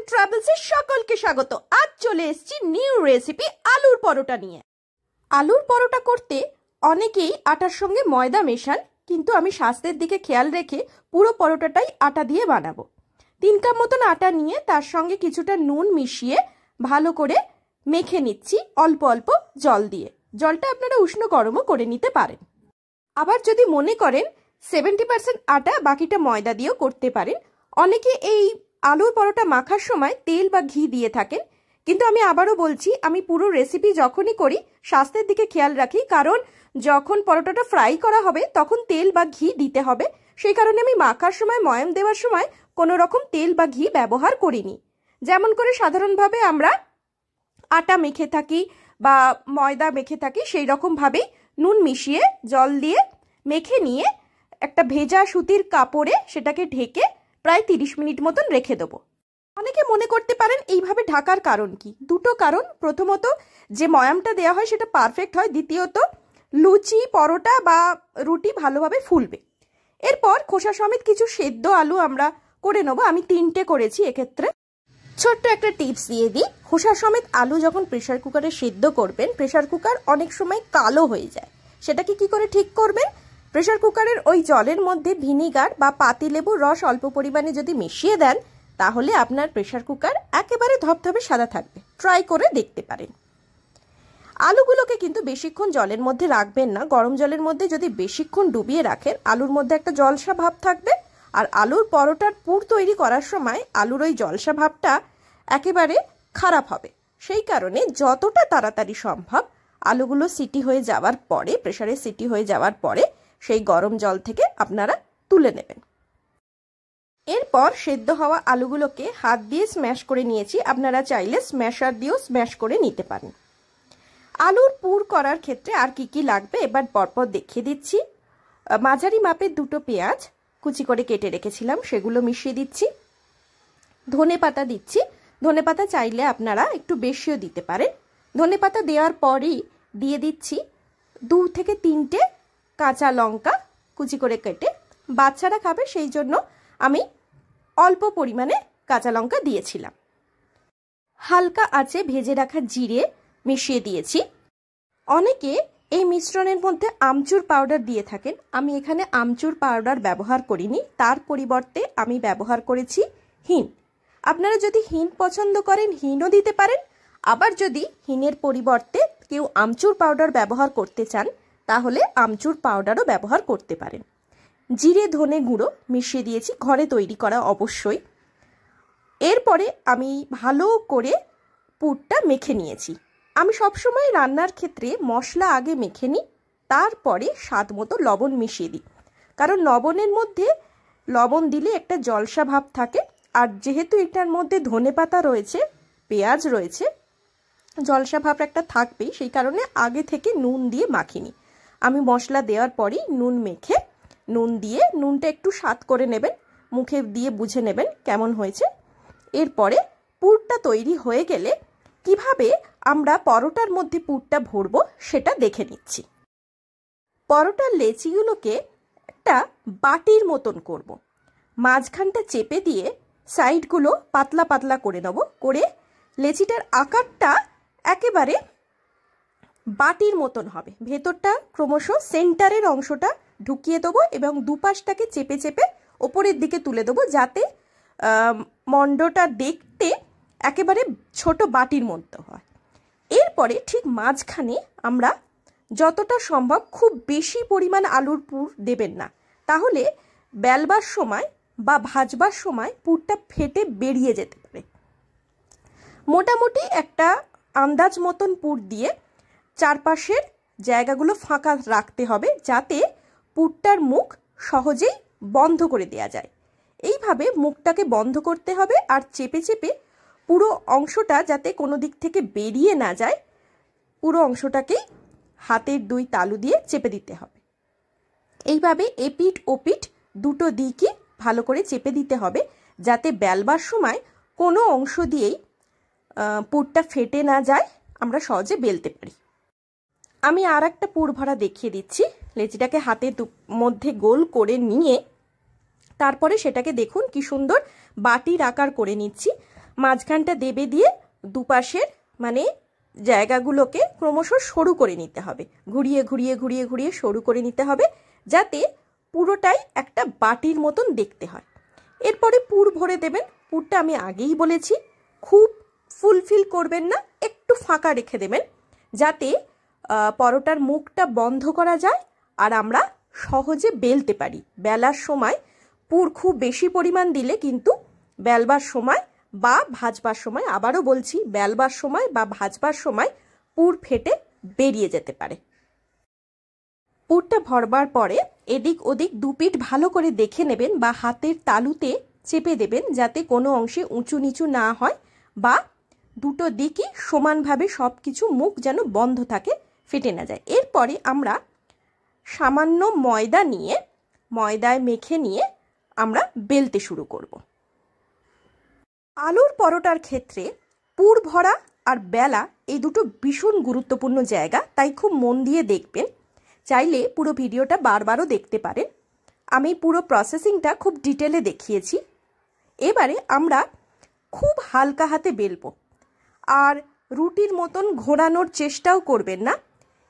ট্রাভেলসে সকলকে স্বাগত। আজ চলে এসেছি নিউ রেসিপি আলুর পরোটা নিয়ে। আলুর পরোটা করতে অনেকেই আটার সঙ্গে ময়দা মেশান, কিন্তু আমি স্বাস্থ্যের দিকে খেয়াল রেখে পুরো পরোটাটাই আটা দিয়ে বানাবো। 3 কাপ মতন আটা নিয়ে তার সঙ্গে কিছুটা নুন মিশিয়ে ভালো করে মেখে নিচ্ছি অল্প অল্প জল দিয়ে। জলটা আপনারা উষ্ণ গরমও করে নিতে পারেন। আবার যদি মনে করেন 70% আটা বাকিটা ময়দা দিয়েও করতে পারেন। অনেকে এই আলুর পরোটা মাখার সময় তেল বা ঘি দিয়ে থাকেন, কিন্তু আমি আবারও বলছি, আমি পুরো রেসিপি যখনই করি স্বাস্থ্যের দিকে খেয়াল রাখি, কারণ যখন পরোটাটা ফ্রাই করা হবে তখন তেল বা ঘি দিতে হবে। সেই কারণে আমি মাখার সময় ময়াম দেওয়ার সময় কোনো রকম তেল বা ঘি ব্যবহার করিনি। যেমন করে সাধারণভাবে আমরা আটা মেখে থাকি বা ময়দা মেখে থাকি, সেই রকমভাবেই নুন মিশিয়ে জল দিয়ে মেখে নিয়ে একটা ভেজা সুতির কাপড়ে সেটাকে ঢেকে প্রায় 30 মিনিট মতন রেখে দেবো। অনেকে মনে করতে পারেন এইভাবে ঢাকার কারণ কি? দুটো কারণ। প্রথমত, যে ময়ামটা দেওয়া হয় সেটা পারফেক্ট হয়। দ্বিতীয়ত, লুচি পরোটা বা রুটি ভালোভাবে ফুলবে। এরপর খোসা সমেত কিছু সেদ্ধ আলু আমরা করে নেবো। আমি 3টে করেছি। এক্ষেত্রে ছোট্ট একটা টিপস দিয়ে দিই, খোসা সমেত আলু যখন প্রেসার কুকারে সেদ্ধ করবেন, প্রেসার কুকার অনেক সময় কালো হয়ে যায়। সেটাকে কি করে ঠিক করবেন? প্রেসার কুকারের ওই জলের মধ্যে ভিনিগার বা পাতিলেবুর রস অল্প পরিমাণে যদি মিশিয়ে দেন, তাহলে আপনার প্রেসার কুকার একেবারে ধবধবে সাদা থাকবে। ট্রাই করে দেখতে পারেন। আলুগুলোকে কিন্তু বেশিক্ষণ জলের মধ্যে রাখবেন না। গরম জলের মধ্যে যদি বেশিক্ষণ ডুবিয়ে রাখেন, আলুর মধ্যে একটা জলসা ভাব থাকবে, আর আলুর পরোটার পুর তৈরি করার সময় আলুর ওই জলসা ভাবটা একেবারে খারাপ হবে। সেই কারণে যতটা তাড়াতাড়ি সম্ভব আলুগুলো সিটি হয়ে যাওয়ার পরে, প্রেসারে সিটি হয়ে যাওয়ার পরে সেই গরম জল থেকে আপনারা তুলে নেবেন। এরপর সেদ্ধ হওয়া আলুগুলোকে হাত দিয়ে স্ম্যাশ করে নিয়েছি। আপনারা চাইলে স্ম্যাশার দিয়েও স্ম্যাশ করে নিতে পারেন। আলুর পুর করার ক্ষেত্রে আর কি কি লাগবে এবার পরপর দেখিয়ে দিচ্ছি। মাঝারি মাপের 2টো পেঁয়াজ কুচি করে কেটে রেখেছিলাম, সেগুলো মিশিয়ে দিচ্ছি। ধনেপাতা দিচ্ছি। ধনেপাতা চাইলে আপনারা একটু বেশিও দিতে পারেন। ধনেপাতা দেওয়ার পরই দিয়ে দিচ্ছি 2 থেকে 3টে কাঁচা লঙ্কা কুচি করে কেটে। বাচ্চারা খাবে সেই জন্য আমি অল্প পরিমাণে কাঁচা লঙ্কা দিয়েছিলাম। হালকা আঁচে ভেজে রাখা জিরে মিশিয়ে দিয়েছি। অনেকে এই মিশ্রণের মধ্যে আমচুর পাউডার দিয়ে থাকেন। আমি এখানে আমচুর পাউডার ব্যবহার করিনি, তার পরিবর্তে আমি ব্যবহার করেছি হিং। আপনারা যদি হিং পছন্দ করেন হিংও দিতে পারেন। আবার যদি হিংয়ের পরিবর্তে কেউ আমচুর পাউডার ব্যবহার করতে চান, তাহলে আমচুর পাউডারও ব্যবহার করতে পারেন। জিরে ধনে গুঁড়ো মিশিয়ে দিয়েছি, ঘরে তৈরি করা অবশ্যই। এরপরে আমি ভালো করে পুরটা মেখে নিয়েছি। আমি সবসময় রান্নার ক্ষেত্রে মশলা আগে মেখে নিই, তারপরে স্বাদ মতো লবণ মিশিয়ে দিই। কারণ লবণের মধ্যে লবণ দিলে একটা জলসা ভাব থাকে, আর যেহেতু এটার মধ্যে ধনেপাতা রয়েছে, পেঁয়াজ রয়েছে, জলসা ভাব একটা থাকবেই। সেই কারণে আগে থেকে নুন দিয়ে মাখিনি। আমি মশলা দেওয়ার পরই নুন মেখে, নুন দিয়ে নুনটা একটু স্বাদ করে নেবেন, মুখে দিয়ে বুঝে নেবেন কেমন হয়েছে। এরপরে পুরটা তৈরি হয়ে গেলে কিভাবে আমরা পরোটার মধ্যে পুরটা ভরবো সেটা দেখে নিচ্ছি। পরোটার লেচিগুলোকে একটা বাটির মতন করব। মাঝখানটা চেপে দিয়ে সাইডগুলো পাতলা পাতলা করে নেব। করে লেচিটার আকারটা একেবারে বাটির মতন হবে। ভেতরটা ক্রমশ সেন্টারের অংশটা ঢুকিয়ে দেবো এবং দুপাশটাকে চেপে চেপে ওপরের দিকে তুলে দেবো, যাতে মণ্ডটা দেখতে একেবারে ছোট বাটির মতো হয়। এরপরে ঠিক মাঝখানে আমরা যতটা সম্ভব খুব বেশি পরিমাণ আলুর পুর দেবেন না, তাহলে বেলবার সময় বা ভাজবার সময় পুরটা ফেটে বেরিয়ে যেতে পারে। মোটামুটি একটা আন্দাজ মতন পুর দিয়ে চারপাশের জায়গাগুলো ফাঁকা রাখতে হবে, যাতে পুরটার মুখ সহজেই বন্ধ করে দেওয়া যায়। এইভাবে মুখটাকে বন্ধ করতে হবে, আর চেপে চেপে পুরো অংশটা যাতে কোনো দিক থেকে বেরিয়ে না যায়, পুরো অংশটাকেই হাতের 2 তালু দিয়ে চেপে দিতে হবে। এইভাবে এপিঠ ওপিঠ দুটো দিকই ভালো করে চেপে দিতে হবে, যাতে বেলবার সময় কোনো অংশ দিয়েই পুরটা ফেটে না যায়, আমরা সহজে বেলতে পারি। আমি আর একটা পুর ভরা দেখিয়ে দিচ্ছি। লেচিটাকে হাতের মধ্যে গোল করে নিয়ে তারপরে সেটাকে দেখুন কি সুন্দর বাটির আকার করে নিচ্ছি। মাঝখানটা দেবে দিয়ে দুপাশের মানে জায়গাগুলোকে ক্রমশ সরু করে নিতে হবে, ঘুরিয়ে ঘুরিয়ে ঘুরিয়ে ঘুরিয়ে সরু করে নিতে হবে, যাতে পুরোটাই একটা বাটির মতন দেখতে হয়। এরপরে পুর ভরে দেবেন। পুরটা আমি আগেই বলেছি খুব ফুলফিল করবেন না, একটু ফাঁকা রেখে দেবেন, যাতে পরোটার মুখটা বন্ধ করা যায় আর আমরা সহজে বেলতে পারি। বেলার সময় পুর খুব বেশি পরিমাণ দিলে কিন্তু বেলবার সময় বা ভাজবার সময়, আবারও বলছি, বেলবার সময় বা ভাজবার সময় পুর ফেটে বেরিয়ে যেতে পারে। পুরটা ভরবার পরে এদিক ওদিক দুপিঠ ভালো করে দেখে নেবেন বা হাতের তালুতে চেপে দেবেন, যাতে কোনো অংশে উঁচু নিচু না হয় বা দুটো দিকই সমানভাবে সব কিছু মুখ যেন বন্ধ থাকে, ফেটে না যায়। এরপরে আমরা সামান্য ময়দা নিয়ে ময়দায় মেখে নিয়ে আমরা বেলতে শুরু করব। আলুর পরোটার ক্ষেত্রে পুর ভরা আর বেলা এই দুটো ভীষণ গুরুত্বপূর্ণ জায়গা, তাই খুব মন দিয়ে দেখবেন। চাইলে পুরো ভিডিওটা বারবারও দেখতে পারেন, আমি পুরো প্রসেসিংটা খুব ডিটেলে দেখিয়েছি। এবারে আমরা খুব হালকা হাতে বেলবো, আর রুটির মতন ঘোরানোর চেষ্টাও করবেন না।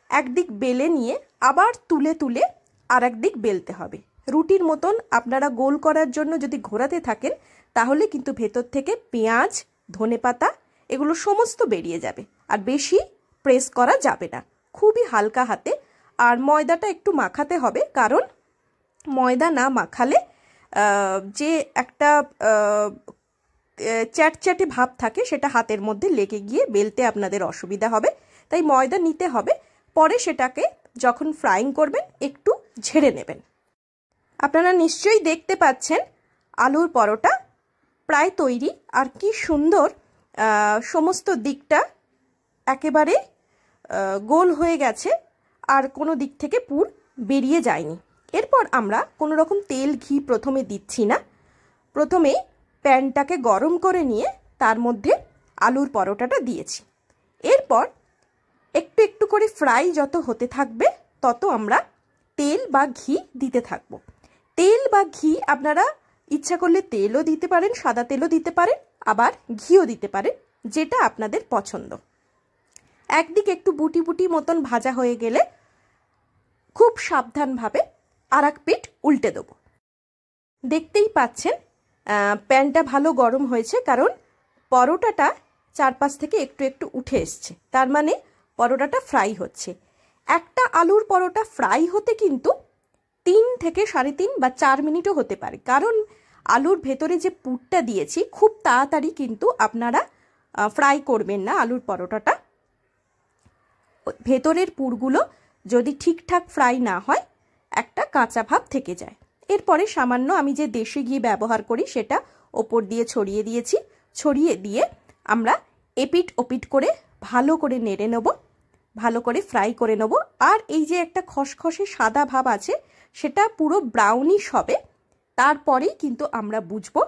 একদিক বেলে নিয়ে আবার তুলে তুলে আর একদিক বেলতে হবে। রুটির মতন আপনারা গোল করার জন্য যদি ঘোরাতে থাকেন তাহলে কিন্তু ভেতর থেকে পেঁয়াজ, ধনেপাতা এগুলো সমস্ত বেরিয়ে যাবে, আর বেশি প্রেস করা যাবে না, খুবই হালকা হাতে। আর ময়দাটা একটু মাখাতে হবে, কারণ ময়দা না মাখালে যে একটা চ্যাটচ্যাটে ভাব থাকে সেটা হাতের মধ্যে লেগে গিয়ে বেলতে আপনাদের অসুবিধা হবে, তাই ময়দা নিতে হবে। পরে সেটাকে যখন ফ্রাইং করবেন একটু ঝেড়ে নেবেন। আপনারা নিশ্চয়ই দেখতে পাচ্ছেন আলুর পরোটা প্রায় তৈরি, আর কি সুন্দর সমস্ত দিকটা একেবারে গোল হয়ে গেছে আর কোনো দিক থেকে পুর বেরিয়ে যায়নি। এরপর আমরা কোনো রকম তেল ঘি প্রথমে দিচ্ছি না, প্রথমে প্যানটাকে গরম করে নিয়ে তার মধ্যে আলুর পরোটাটা দিয়েছি। এরপর একটু একটু করে ফ্রাই যত হতে থাকবে তত আমরা তেল বা ঘি দিতে থাকব। তেল বা ঘি আপনারা ইচ্ছা করলে তেলও দিতে পারেন, সাদা তেলও দিতে পারেন, আবার ঘিও দিতে পারেন, যেটা আপনাদের পছন্দ। একদিকে একটু বুটি বুটি মতন ভাজা হয়ে গেলে খুব সাবধানভাবে আর এক পিঠ উল্টে দেবো। দেখতেই পাচ্ছেন প্যানটা ভালো গরম হয়েছে, কারণ পরোটাটা চারপাশ থেকে একটু একটু উঠে এসছে, তার মানে পরোটাটা ফ্রাই হচ্ছে। একটা আলুর পরোটা ফ্রাই হতে কিন্তু 3 থেকে 3.5 বা 4 মিনিটও হতে পারে, কারণ আলুর ভেতরে যে পুরটা দিয়েছি খুব তাড়াতাড়ি কিন্তু আপনারা ফ্রাই করবেন না আলুর পরোটাটা। ভেতরের পুরগুলো যদি ঠিকঠাক ফ্রাই না হয় একটা কাঁচা ভাব থেকে যায়। এরপরে সামান্য আমি যে দেশি ঘি ব্যবহার করি সেটা ওপর দিয়ে ছড়িয়ে দিয়েছি। ছড়িয়ে দিয়ে আমরা এপিট ওপিট করে ভালো করে নেড়ে নেব, ভালো করে ফ্রাই করে নেব। আর এই যে একটা খসখসে সাদা ভাব আছে সেটা পুরো ব্রাউনিশ হবে, তারপরেই কিন্তু আমরা বুঝবো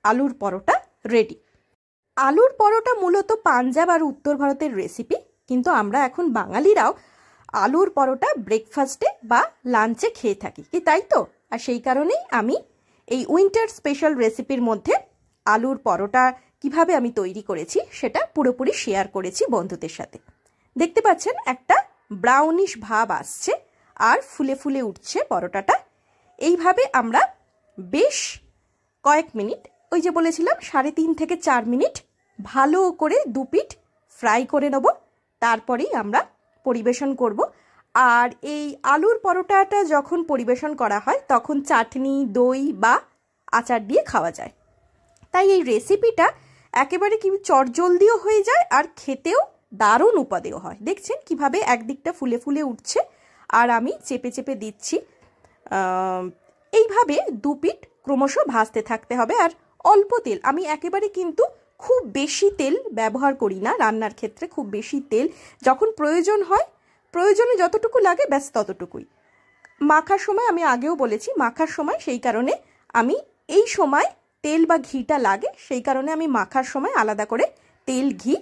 আলুর পরোটা রেডি। আলুর পরোটা মূলত পাঞ্জাব আর উত্তর ভারতের রেসিপি, কিন্তু আমরা এখন বাঙালিরাও আলুর পরোটা ব্রেকফাস্টে বা লাঞ্চে খেয়ে থাকি, কি তাই তো? আর সেই কারণেই আমি এই উইন্টার স্পেশাল রেসিপির মধ্যে আলুর পরোটা কিভাবে আমি তৈরি করেছি সেটা পুরোপুরি শেয়ার করেছি বন্ধুদের সাথে। দেখতে পাচ্ছেন একটা ব্রাউনিশ ভাব আসছে আর ফুলে ফুলে উঠছে পরোটাটা। এইভাবে আমরা বেশ কয়েক মিনিট, ওই যে বলেছিলাম 3.5 থেকে 4 মিনিট ভালো করে দুপিঠ ফ্রাই করে নেব, তারপরেই আমরা পরিবেশন করব। আর এই আলুর পরোটাটা যখন পরিবেশন করা হয় তখন চাটনি, দই বা আচার দিয়ে খাওয়া যায়। তাই এই রেসিপিটা একেবারে কি চটজলদিও হয়ে যায় আর খেতেও দারুণ উপাদেয় হয়। দেখছেন কিভাবে একদিকটা ফুলে ফুলে উঠছে আর আমি চেপে চেপে দিচ্ছি। এইভাবে দুপিঠ ক্রমশ ভাজতে থাকতে হবে। আর অল্প তেল, আমি একেবারে কিন্তু খুব বেশি তেল ব্যবহার করি না রান্নার ক্ষেত্রে। খুব বেশি তেল যখন প্রয়োজন হয়, প্রয়োজনে যতটুকু লাগে ব্যাস ততটুকুই। মাখার সময় আমি আগেও বলেছি, মাখার সময় সেই কারণে আমি এই সময় তেল বা ঘিটা লাগে, সেই কারণে আমি মাখার সময় আলাদা করে তেল ঘি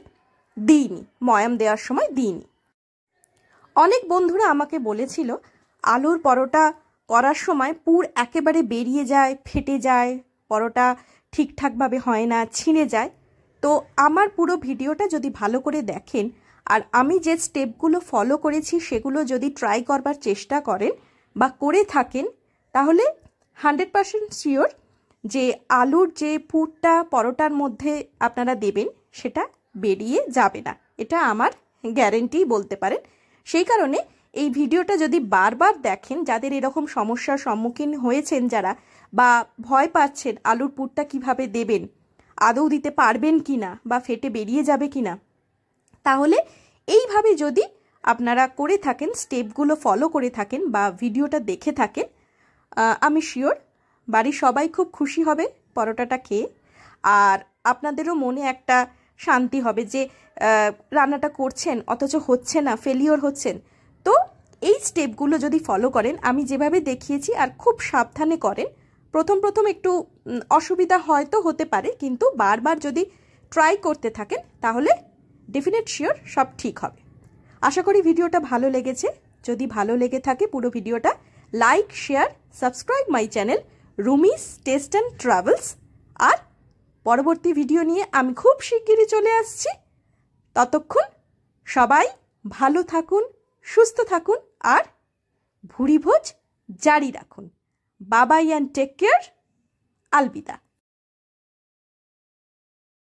দিইনি, ময়াম দেওয়ার সময় দিইনি। অনেক বন্ধুরা আমাকে বলেছিল আলুর পরোটা করার সময় পুর একেবারে বেরিয়ে যায়, ফেটে যায়, পরোটা ঠিকঠাকভাবে হয় না, ছিঁড়ে যায়। তো আমার পুরো ভিডিওটা যদি ভালো করে দেখেন আর আমি যে স্টেপগুলো ফলো করেছি সেগুলো যদি ট্রাই করবার চেষ্টা করেন বা করে থাকেন, তাহলে 100% শিওর যে আলুর যে পুরটা পরোটার মধ্যে আপনারা দেবেন সেটা বেরিয়ে যাবে না। এটা আমার গ্যারেন্টি বলতে পারেন। সেই কারণে এই ভিডিওটা যদি বারবার দেখেন, যাদের এরকম সমস্যার সম্মুখীন হয়েছেন যারা, বা ভয় পাচ্ছেন আলুর পুরটা কিভাবে দেবেন, আদৌ দিতে পারবেন কি না বা ফেটে বেরিয়ে যাবে কি না, তাহলে এইভাবে যদি আপনারা করে থাকেন, স্টেপগুলো ফলো করে থাকেন বা ভিডিওটা দেখে থাকেন, আমি শিওর বাড়ির সবাই খুব খুশি হবে পরোটাটা খেয়ে। আর আপনাদেরও মনে একটা শান্তি হবে যে রান্নাটা করছেন অথচ হচ্ছে না, ফেলিওর হচ্ছেন। তো এই স্টেপগুলো যদি ফলো করেন আমি যেভাবে দেখিয়েছি আর খুব সাবধানে করেন, প্রথম একটু অসুবিধা হয়তো হতে পারে, কিন্তু বারবার যদি ট্রাই করতে থাকেন তাহলে ডেফিনেট শিওর সব ঠিক হবে। আশা করি ভিডিওটা ভালো লেগেছে। যদি ভালো লেগে থাকে পুরো ভিডিওটা like, share, subscribe my channel Rumi's taste and travels. আর পরবর্তী ভিডিও নিয়ে আমি খুব শিগগিরই চলে আসছি। ততক্ষণ সবাই ভালো থাকুন, সুস্থ থাকুন আর ভুরিভোজ জারি রাখুন। বাবাই অ্যান্ড টেক কেয়ার। আলবিদা।